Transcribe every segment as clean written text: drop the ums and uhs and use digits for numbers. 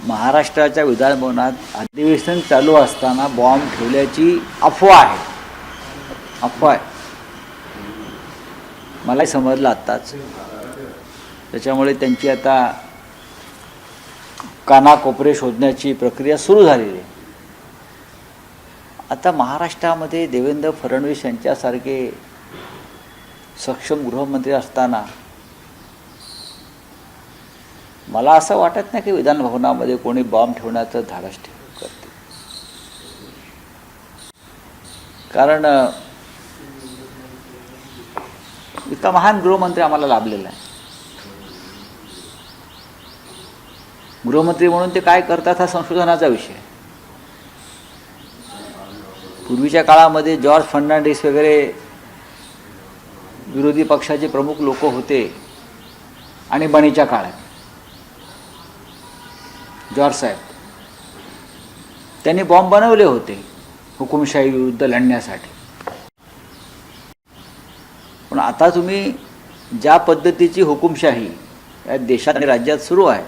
महाराष्ट्राच्या विधानभवनात अधिवेशन चालू असताना बॉम्ब ठेवल्याची अफवा आहे. अफवा आहे, मलाही समजलं आत्ताच. त्याच्यामुळे त्यांची आता कानाकोपरे शोधण्याची प्रक्रिया सुरू झालेली आहे. आता महाराष्ट्रामध्ये देवेंद्र फडणवीस यांच्यासारखे सक्षम गृहमंत्री असताना मला असं वाटत नाही की विधानभवनामध्ये कोणी बॉम्ब ठेवण्याचं धाडस करते. कारण इतका महान गृहमंत्री आम्हाला लाभलेला आहे. गृहमंत्री म्हणून ते काय करतात हा संशोधनाचा विषय. पूर्वीच्या काळामध्ये जॉर्ज फर्नांडिस वगैरे विरोधी पक्षाचे प्रमुख लोक होते आणि बणीच्या काळात जॉर्ज साहेब त्यांनी बॉम्ब बनवले होते हुकुमशाही विरुद्ध लढण्यासाठी. पण आता तुम्ही ज्या पद्धतीची हुकुमशाही या देशात आणि राज्यात सुरू आहे,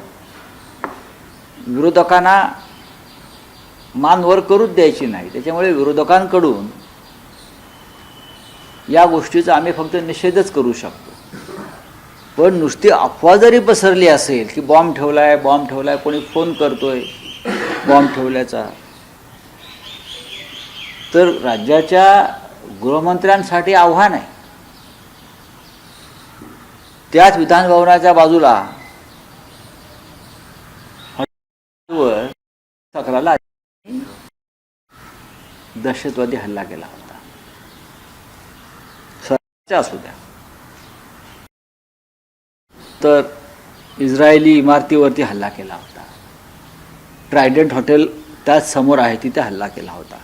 विरोधकांना मान वर करूच द्यायची नाही. त्याच्यामुळे विरोधकांकडून या गोष्टीचा आम्ही फक्त निषेधच करू शकतो. पण नुसती अफवा जरी पसरली असेल की बॉम्ब ठेवलाय बॉम्ब ठेवलाय, कोणी फोन करतोय बॉम्ब ठेवल्याचा, तर राज्याच्या गृहमंत्र्यांसाठी आव्हान आहे. त्याच विधानभवनाच्या बाजूला सकराला दहशतवादी हल्ला केला होता. असू द्या तर इस्रायली इमारतीवरती हल्ला केला होता. ट्रायडंट हॉटेल त्याच समोर आहे, तिथे हल्ला केला होता.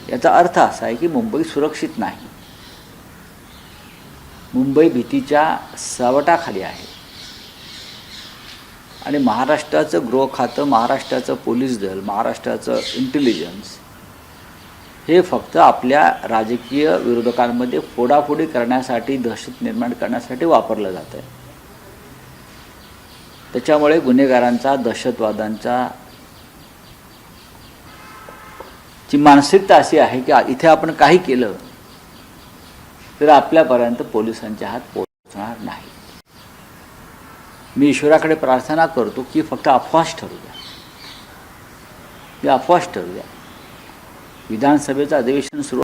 याचा अर्थ असा आहे की मुंबई सुरक्षित नाही. मुंबई भीतीच्या सावटाखाली आहे. आणि महाराष्ट्राचं गृह खातं, महाराष्ट्राचं पोलीस दल, महाराष्ट्राचं इंटेलिजन्स हे फक्त आपल्या राजकीय विरोधकांमध्ये फोडाफोडी करण्यासाठी, दहशत निर्माण करण्यासाठी वापरलं जातं आहे. त्याच्यामुळे गुन्हेगारांचा, दहशतवाद्यांचा ची मानसिकता अशी आहे की इथे आपण काही केलं तर आपल्यापर्यंत पोलिसांच्या हात पोहोचणार नाही. मी ईश्वराकडे प्रार्थना करतो की फक्त अफवाच ठरू द्या, अफवाच ठरू द्या. विधानसभेचं अधिवेशन सुरू